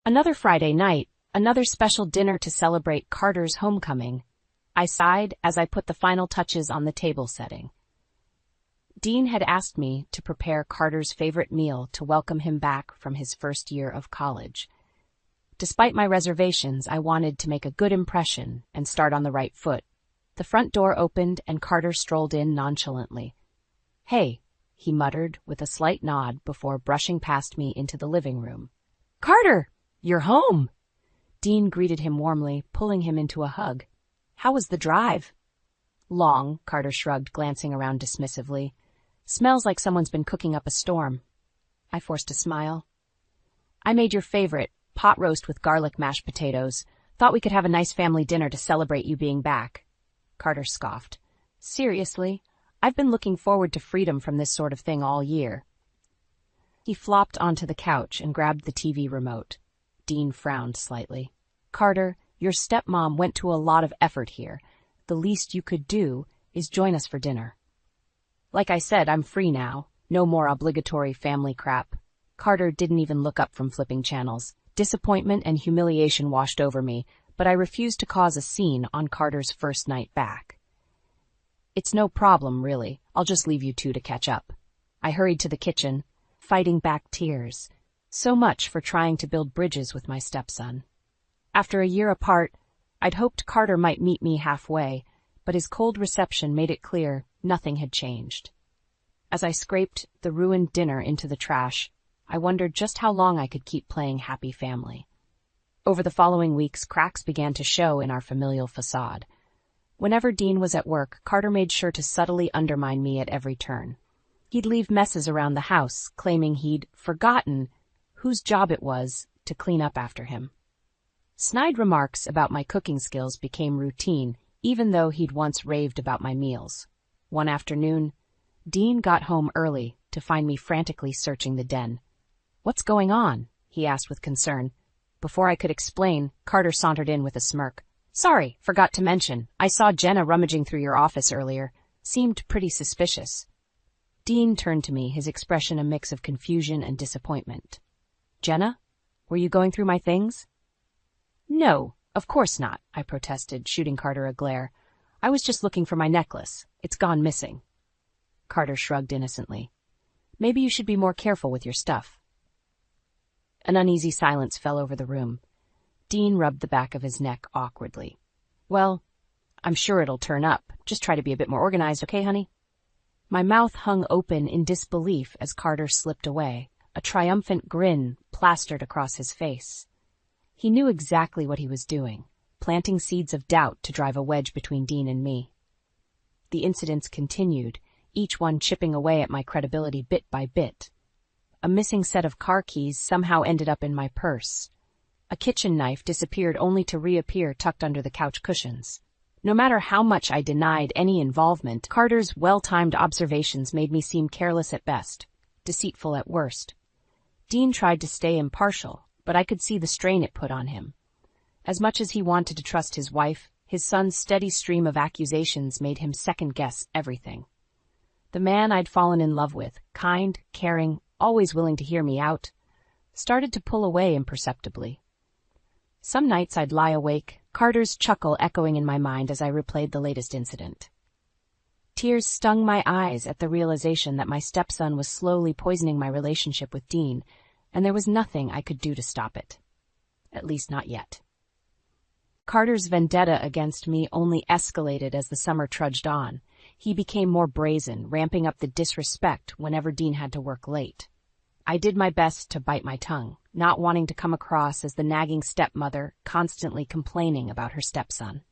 Another Friday night, another special dinner to celebrate Carter's homecoming. I sighed as I put the final touches on the table setting. Dean had asked me to prepare Carter's favorite meal to welcome him back from his first year of college. Despite my reservations, I wanted to make a good impression and start on the right foot. The front door opened and Carter strolled in nonchalantly. "Hey," he muttered with a slight nod before brushing past me into the living room. "Carter, you're home!" Dean greeted him warmly, pulling him into a hug. "How was the drive?" "Long," Carter shrugged, glancing around dismissively. "Smells like someone's been cooking up a storm." I forced a smile. "I made your favorite, pot roast with garlic mashed potatoes. Thought we could have a nice family dinner to celebrate you being back." Carter scoffed. "Seriously? I've been looking forward to freedom from this sort of thing all year." He flopped onto the couch and grabbed the TV remote. Dean frowned slightly. "Carter, your stepmom went to a lot of effort here. The least you could do is join us for dinner." "Like I said, I'm free now. No more obligatory family crap." Carter didn't even look up from flipping channels. Disappointment and humiliation washed over me, but I refused to cause a scene on Carter's first night back. "It's no problem, really. I'll just leave you two to catch up." I hurried to the kitchen, fighting back tears. So much for trying to build bridges with my stepson. After a year apart, I'd hoped Carter might meet me halfway, but his cold reception made it clear nothing had changed. As I scraped the ruined dinner into the trash, I wondered just how long I could keep playing happy family. Over the following weeks, cracks began to show in our familial facade. Whenever Dean was at work, Carter made sure to subtly undermine me at every turn. He'd leave messes around the house, claiming he'd forgotten whose job it was to clean up after him. Snide remarks about my cooking skills became routine, even though he'd once raved about my meals. One afternoon, Dean got home early to find me frantically searching the den. "What's going on?" he asked with concern. Before I could explain, Carter sauntered in with a smirk. "Sorry, forgot to mention. I saw Jenna rummaging through your office earlier. Seemed pretty suspicious." Dean turned to me, his expression a mix of confusion and disappointment. "Jenna? Were you going through my things?" "No, of course not," I protested, shooting Carter a glare. "I was just looking for my necklace. It's gone missing." Carter shrugged innocently. "Maybe you should be more careful with your stuff." An uneasy silence fell over the room. Dean rubbed the back of his neck awkwardly. "Well, I'm sure it'll turn up. Just try to be a bit more organized, okay, honey?" My mouth hung open in disbelief as Carter slipped away, a triumphant grin plastered across his face. He knew exactly what he was doing, planting seeds of doubt to drive a wedge between Dean and me. The incidents continued, each one chipping away at my credibility bit by bit. A missing set of car keys somehow ended up in my purse. A kitchen knife disappeared only to reappear tucked under the couch cushions. No matter how much I denied any involvement, Carter's well-timed observations made me seem careless at best, deceitful at worst. Dean tried to stay impartial, but I could see the strain it put on him. As much as he wanted to trust his wife, his son's steady stream of accusations made him second-guess everything. The man I'd fallen in love with, kind, caring, always willing to hear me out, started to pull away imperceptibly. Some nights I'd lie awake, Carter's chuckle echoing in my mind as I replayed the latest incident. Tears stung my eyes at the realization that my stepson was slowly poisoning my relationship with Dean, and there was nothing I could do to stop it. At least not yet. Carter's vendetta against me only escalated as the summer trudged on. He became more brazen, ramping up the disrespect whenever Dean had to work late. I did my best to bite my tongue, not wanting to come across as the nagging stepmother constantly complaining about her stepson.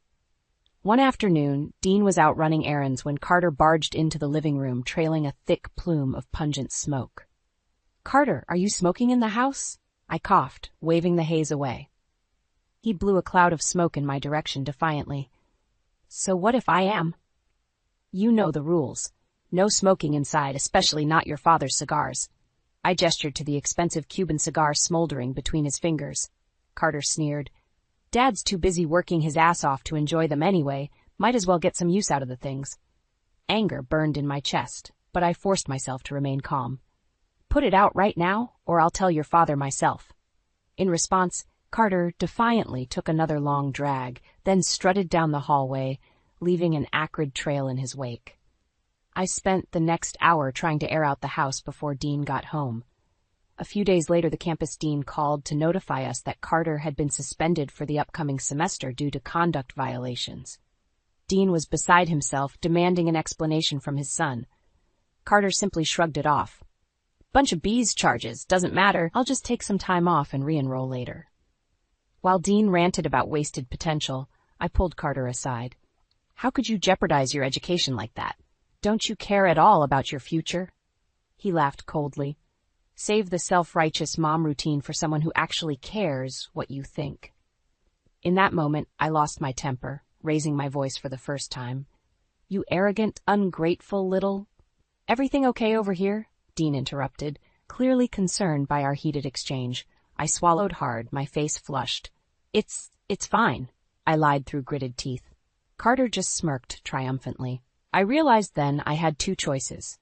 One afternoon, Dean was out running errands when Carter barged into the living room trailing a thick plume of pungent smoke. "Carter, are you smoking in the house?" I coughed, waving the haze away. He blew a cloud of smoke in my direction defiantly. "So what if I am?" "You know the rules. No smoking inside, especially not your father's cigars." I gestured to the expensive Cuban cigar smoldering between his fingers. Carter sneered. "Dad's too busy working his ass off to enjoy them anyway. Might as well get some use out of the things." Anger burned in my chest, but I forced myself to remain calm. "Put it out right now, or I'll tell your father myself." In response, Carter defiantly took another long drag, then strutted down the hallway, leaving an acrid trail in his wake. I spent the next hour trying to air out the house before Dean got home. A few days later, the campus dean called to notify us that Carter had been suspended for the upcoming semester due to conduct violations. Dean was beside himself, demanding an explanation from his son. Carter simply shrugged it off. "Bunch of B's charges, doesn't matter, I'll just take some time off and re-enroll later." While Dean ranted about wasted potential, I pulled Carter aside. "How could you jeopardize your education like that? Don't you care at all about your future?" He laughed coldly. "Save the self-righteous mom routine for someone who actually cares what you think." In that moment, I lost my temper, raising my voice for the first time. "You arrogant, ungrateful little—" "Everything okay over here?" Dean interrupted, clearly concerned by our heated exchange. I swallowed hard, my face flushed. It's fine," I lied through gritted teeth. Carter just smirked triumphantly. I realized then I had two choices: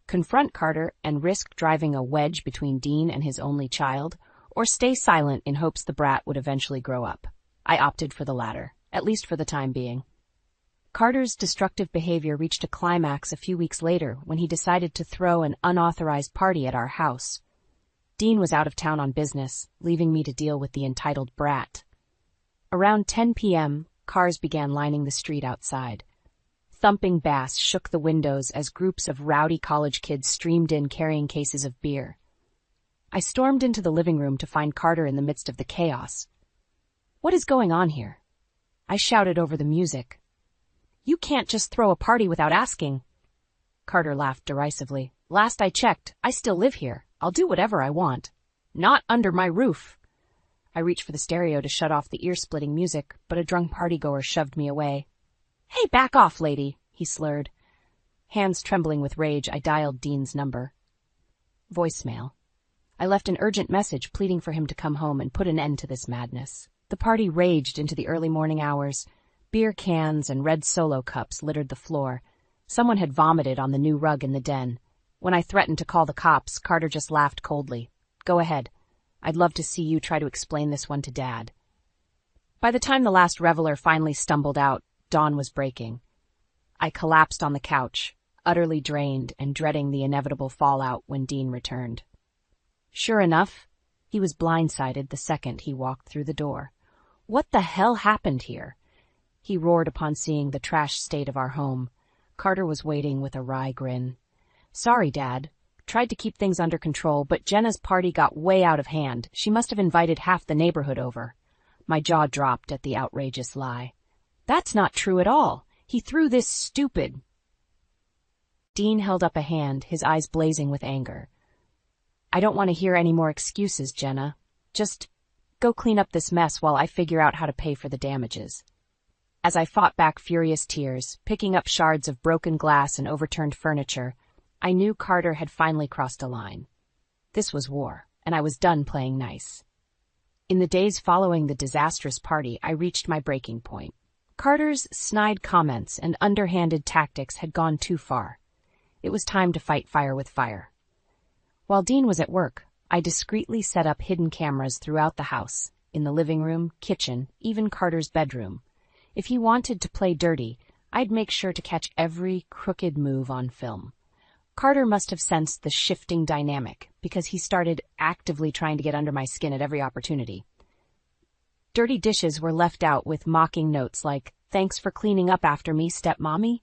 confront Carter and risk driving a wedge between Dean and his only child, or stay silent in hopes the brat would eventually grow up. I opted for the latter, at least for the time being. Carter's destructive behavior reached a climax a few weeks later when he decided to throw an unauthorized party at our house. Dean was out of town on business, leaving me to deal with the entitled brat. Around 10 p.m., cars began lining the street outside. Thumping bass shook the windows as groups of rowdy college kids streamed in carrying cases of beer. I stormed into the living room to find Carter in the midst of the chaos. "What is going on here?" I shouted over the music. "You can't just throw a party without asking." Carter laughed derisively. "Last I checked, I still live here. I'll do whatever I want." "Not under my roof." I reached for the stereo to shut off the ear-splitting music, but a drunk partygoer shoved me away. "Hey, back off, lady," he slurred. Hands trembling with rage, I dialed Dean's number. Voicemail. I left an urgent message pleading for him to come home and put an end to this madness. The party raged into the early morning hours. Beer cans and red Solo cups littered the floor. Someone had vomited on the new rug in the den. When I threatened to call the cops, Carter just laughed coldly. "Go ahead. I'd love to see you try to explain this one to Dad." By the time the last reveler finally stumbled out, dawn was breaking. I collapsed on the couch, utterly drained and dreading the inevitable fallout when Dean returned. Sure enough, he was blindsided the second he walked through the door. "What the hell happened here?" he roared upon seeing the trash state of our home. Carter was waiting with a wry grin. "Sorry, Dad. Tried to keep things under control, but Jenna's party got way out of hand. She must have invited half the neighborhood over." My jaw dropped at the outrageous lie. "That's not true at all. He threw this stupid—" Dean held up a hand, his eyes blazing with anger. "I don't want to hear any more excuses, Jenna. Just go clean up this mess while I figure out how to pay for the damages." As I fought back furious tears, picking up shards of broken glass and overturned furniture, I knew Carter had finally crossed a line. This was war, and I was done playing nice. In the days following the disastrous party, I reached my breaking point. Carter's snide comments and underhanded tactics had gone too far. It was time to fight fire with fire. While Dean was at work, I discreetly set up hidden cameras throughout the house, in the living room, kitchen, even Carter's bedroom. If he wanted to play dirty, I'd make sure to catch every crooked move on film. Carter must have sensed the shifting dynamic, because he started actively trying to get under my skin at every opportunity. Dirty dishes were left out with mocking notes like, "Thanks for cleaning up after me, stepmommy."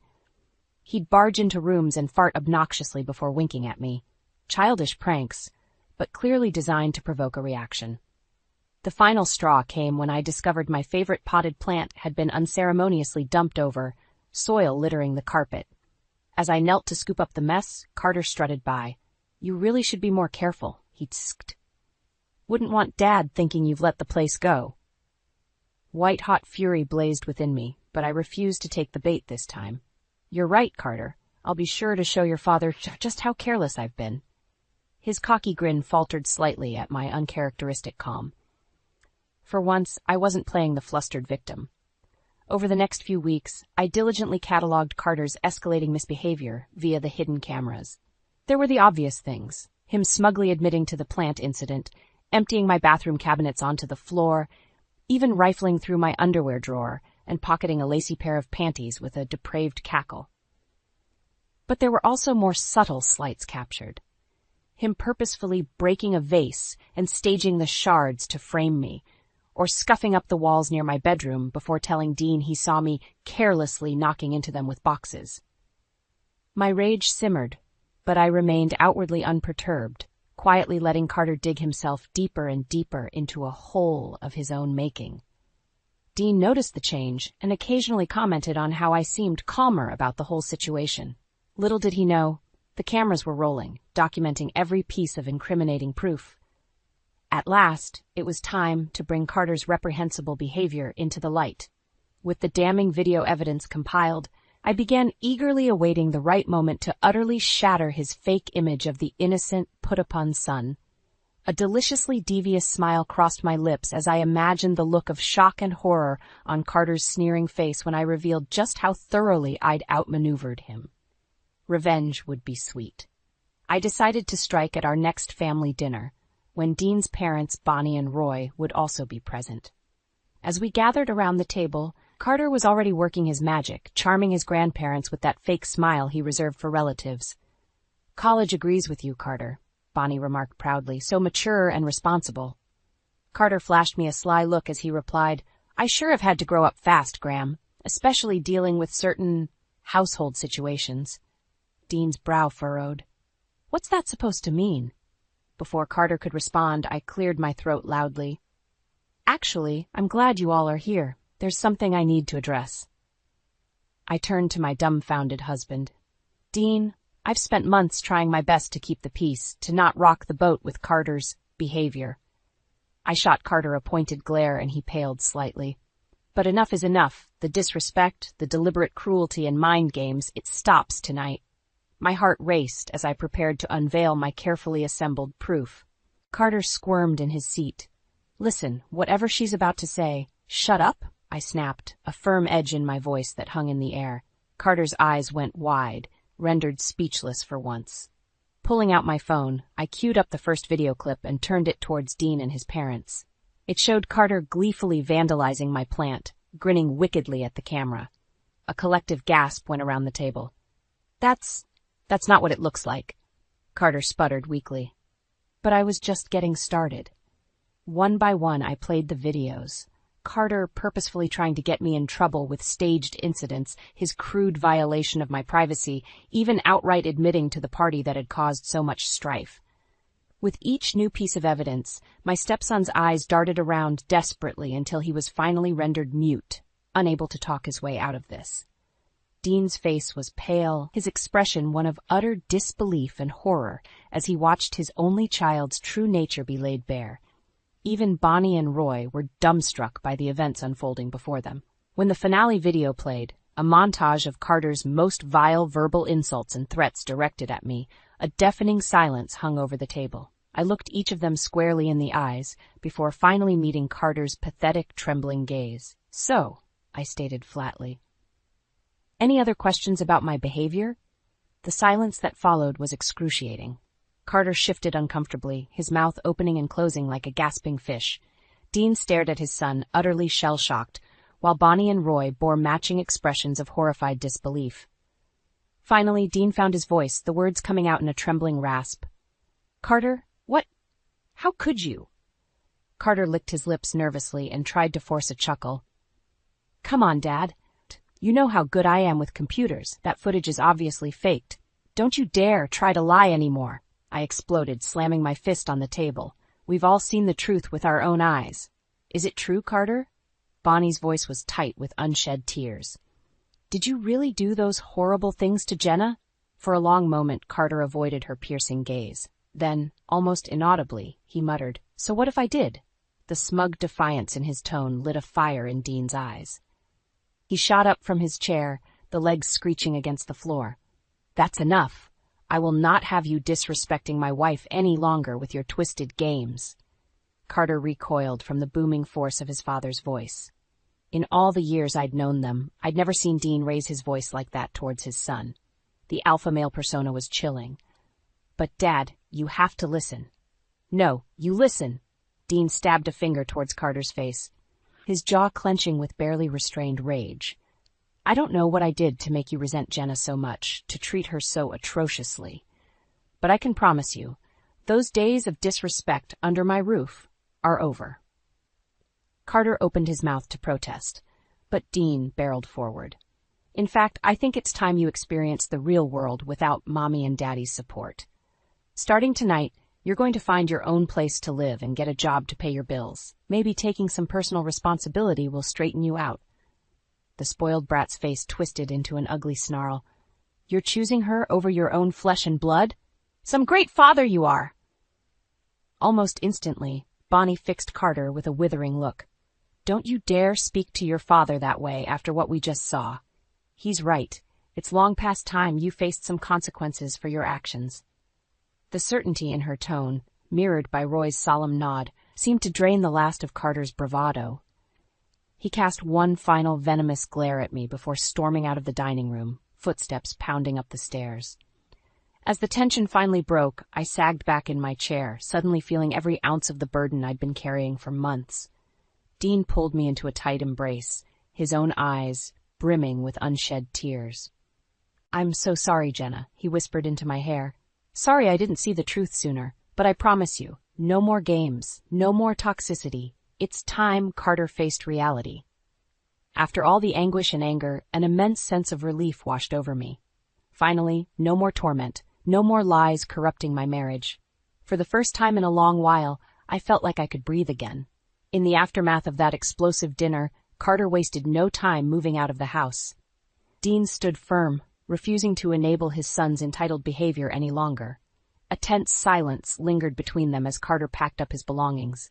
He'd barge into rooms and fart obnoxiously before winking at me. Childish pranks, but clearly designed to provoke a reaction. The final straw came when I discovered my favorite potted plant had been unceremoniously dumped over, soil littering the carpet. As I knelt to scoop up the mess, Carter strutted by. "You really should be more careful," he tsked. "Wouldn't want Dad thinking you've let the place go." White-hot fury blazed within me, but I refused to take the bait this time. "You're right, Carter. I'll be sure to show your father just how careless I've been." His cocky grin faltered slightly at my uncharacteristic calm. For once, I wasn't playing the flustered victim. Over the next few weeks, I diligently cataloged Carter's escalating misbehavior via the hidden cameras. There were the obvious things: him smugly admitting to the plant incident, emptying my bathroom cabinets onto the floor, even rifling through my underwear drawer and pocketing a lacy pair of panties with a depraved cackle. But there were also more subtle slights captured. Him purposefully breaking a vase and staging the shards to frame me, or scuffing up the walls near my bedroom before telling Dean he saw me carelessly knocking into them with boxes. My rage simmered, but I remained outwardly unperturbed, quietly letting Carter dig himself deeper and deeper into a hole of his own making. Dean noticed the change and occasionally commented on how I seemed calmer about the whole situation. Little did he know, the cameras were rolling, documenting every piece of incriminating proof. At last, it was time to bring Carter's reprehensible behavior into the light. With the damning video evidence compiled, I began eagerly awaiting the right moment to utterly shatter his fake image of the innocent, put-upon son. A deliciously devious smile crossed my lips as I imagined the look of shock and horror on Carter's sneering face when I revealed just how thoroughly I'd outmaneuvered him. Revenge would be sweet. I decided to strike at our next family dinner, when Dean's parents, Bonnie and Roy, would also be present. As we gathered around the table, Carter was already working his magic, charming his grandparents with that fake smile he reserved for relatives. "College agrees with you, Carter," Bonnie remarked proudly, "so mature and responsible." Carter flashed me a sly look as he replied, "I sure have had to grow up fast, Graham, especially dealing with certain household situations." Dean's brow furrowed. "What's that supposed to mean?" Before Carter could respond, I cleared my throat loudly. "Actually, I'm glad you all are here. There's something I need to address." I turned to my dumbfounded husband. "Dean, I've spent months trying my best to keep the peace, to not rock the boat with Carter's behavior." I shot Carter a pointed glare and he paled slightly. "But enough is enough. The disrespect, the deliberate cruelty and mind games, it stops tonight." My heart raced as I prepared to unveil my carefully assembled proof. Carter squirmed in his seat. "Listen, whatever she's about to say." "Shut up," I snapped, a firm edge in my voice that hung in the air. Carter's eyes went wide, rendered speechless for once. Pulling out my phone, I queued up the first video clip and turned it towards Dean and his parents. It showed Carter gleefully vandalizing my plant, grinning wickedly at the camera. A collective gasp went around the table. That's not what it looks like," Carter sputtered weakly. But I was just getting started. One by one, I played the videos. Carter purposefully trying to get me in trouble with staged incidents, his crude violation of my privacy, even outright admitting to the party that had caused so much strife. With each new piece of evidence, my stepson's eyes darted around desperately until he was finally rendered mute, unable to talk his way out of this. Dean's face was pale, his expression one of utter disbelief and horror as he watched his only child's true nature be laid bare. Even Bonnie and Roy were dumbstruck by the events unfolding before them. When the finale video played, a montage of Carter's most vile verbal insults and threats directed at me, a deafening silence hung over the table. I looked each of them squarely in the eyes before finally meeting Carter's pathetic, trembling gaze. "So," I stated flatly. "Any other questions about my behavior?" The silence that followed was excruciating. Carter shifted uncomfortably, his mouth opening and closing like a gasping fish. Dean stared at his son, utterly shell-shocked, while Bonnie and Roy bore matching expressions of horrified disbelief. Finally, Dean found his voice, the words coming out in a trembling rasp. "Carter, what? How could you?" Carter licked his lips nervously and tried to force a chuckle. "Come on, Dad. You know how good I am with computers. That footage is obviously faked. Don't you dare try to lie anymore," I exploded, slamming my fist on the table. "We've all seen the truth with our own eyes." "Is it true, Carter?" Bonnie's voice was tight with unshed tears. "Did you really do those horrible things to Jenna?" For a long moment, Carter avoided her piercing gaze. Then, almost inaudibly, he muttered, "So what if I did?" The smug defiance in his tone lit a fire in Dean's eyes. He shot up from his chair, the legs screeching against the floor. "That's enough. I will not have you disrespecting my wife any longer with your twisted games." Carter recoiled from the booming force of his father's voice. In all the years I'd known them, I'd never seen Dean raise his voice like that towards his son. The alpha male persona was chilling. "But, Dad, you have to listen." "No, you listen." Dean stabbed a finger towards Carter's face, his jaw clenching with barely restrained rage. I don't know what I did to make you resent Jenna so much, to treat her so atrociously. But I can promise you, those days of disrespect under my roof are over. Carter opened his mouth to protest, but Dean barreled forward. In fact, I think it's time you experience the real world without Mommy and Daddy's support. Starting tonight, you're going to find your own place to live and get a job to pay your bills. Maybe taking some personal responsibility will straighten you out. The spoiled brat's face twisted into an ugly snarl. You're choosing her over your own flesh and blood? Some great father you are! Almost instantly, Bonnie fixed Carter with a withering look. Don't you dare speak to your father that way after what we just saw. He's right. It's long past time you faced some consequences for your actions. The certainty in her tone, mirrored by Roy's solemn nod, seemed to drain the last of Carter's bravado. He cast one final venomous glare at me before storming out of the dining room, footsteps pounding up the stairs. As the tension finally broke, I sagged back in my chair, suddenly feeling every ounce of the burden I'd been carrying for months. Dean pulled me into a tight embrace, his own eyes brimming with unshed tears. I'm so sorry, Jenna, he whispered into my hair. Sorry I didn't see the truth sooner, but I promise you, no more games, no more toxicity. It's time Carter faced reality. After all the anguish and anger, an immense sense of relief washed over me. Finally, no more torment, no more lies corrupting my marriage. For the first time in a long while, I felt like I could breathe again. In the aftermath of that explosive dinner, Carter wasted no time moving out of the house. Dean stood firm, refusing to enable his son's entitled behavior any longer. A tense silence lingered between them as Carter packed up his belongings.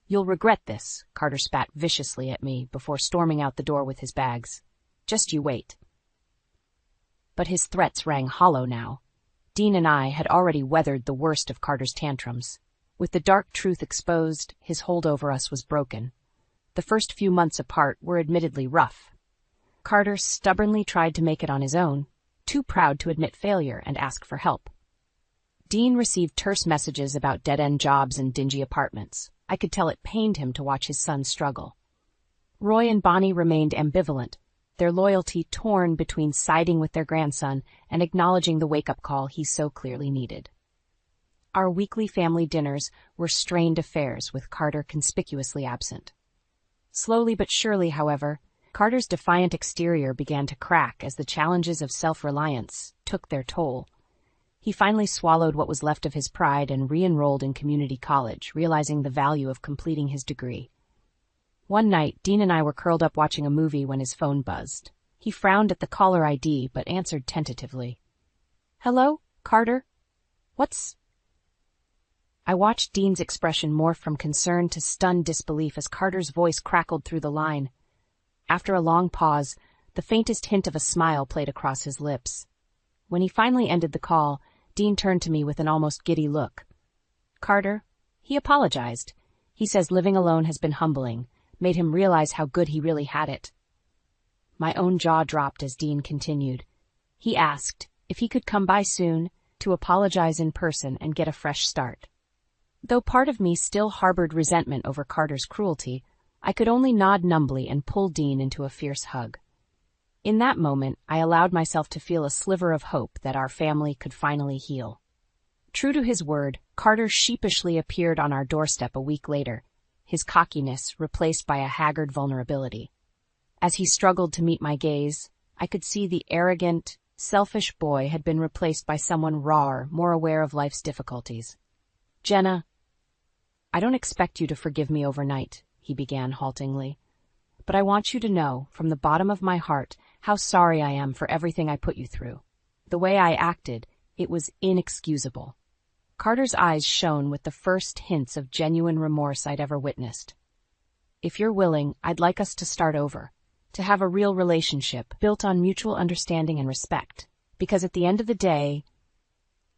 You'll regret this, Carter spat viciously at me before storming out the door with his bags. Just you wait. But his threats rang hollow now. Dean and I had already weathered the worst of Carter's tantrums. With the dark truth exposed, his hold over us was broken. The first few months apart were admittedly rough. Carter stubbornly tried to make it on his own, too proud to admit failure and ask for help. Dean received terse messages about dead-end jobs and dingy apartments. I could tell it pained him to watch his son struggle. Roy and Bonnie remained ambivalent, their loyalty torn between siding with their grandson and acknowledging the wake-up call he so clearly needed. Our weekly family dinners were strained affairs, with Carter conspicuously absent. Slowly but surely, however, Carter's defiant exterior began to crack as the challenges of self-reliance took their toll. He finally swallowed what was left of his pride and re-enrolled in community college, realizing the value of completing his degree. One night, Dean and I were curled up watching a movie when his phone buzzed. He frowned at the caller ID but answered tentatively. Hello, Carter? What's... I watched Dean's expression morph from concern to stunned disbelief as Carter's voice crackled through the line. After a long pause, the faintest hint of a smile played across his lips. When he finally ended the call, Dean turned to me with an almost giddy look. Carter, he apologized. He says living alone has been humbling, made him realize how good he really had it. My own jaw dropped as Dean continued. He asked if he could come by soon to apologize in person and get a fresh start. Though part of me still harbored resentment over Carter's cruelty, I could only nod numbly and pull Dean into a fierce hug. In that moment, I allowed myself to feel a sliver of hope that our family could finally heal. True to his word, Carter sheepishly appeared on our doorstep a week later, his cockiness replaced by a haggard vulnerability. As he struggled to meet my gaze, I could see the arrogant, selfish boy had been replaced by someone rawer, more aware of life's difficulties. Jenna, I don't expect you to forgive me overnight, he began haltingly. But I want you to know, from the bottom of my heart, how sorry I am for everything I put you through. The way I acted, it was inexcusable. Carter's eyes shone with the first hints of genuine remorse I'd ever witnessed. If you're willing, I'd like us to start over, to have a real relationship built on mutual understanding and respect. Because at the end of the day...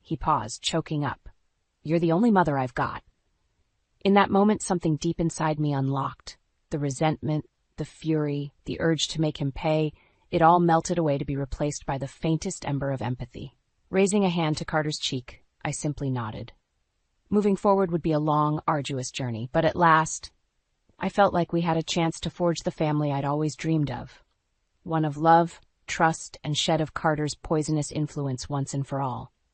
He paused, choking up. You're the only mother I've got. In that moment, something deep inside me unlocked. The resentment, the fury, the urge to make him pay, it all melted away to be replaced by the faintest ember of empathy. Raising a hand to Carter's cheek, I simply nodded. Moving forward would be a long, arduous journey, but at last, I felt like we had a chance to forge the family I'd always dreamed of. One of love, trust, and shed of Carter's poisonous influence once and for all.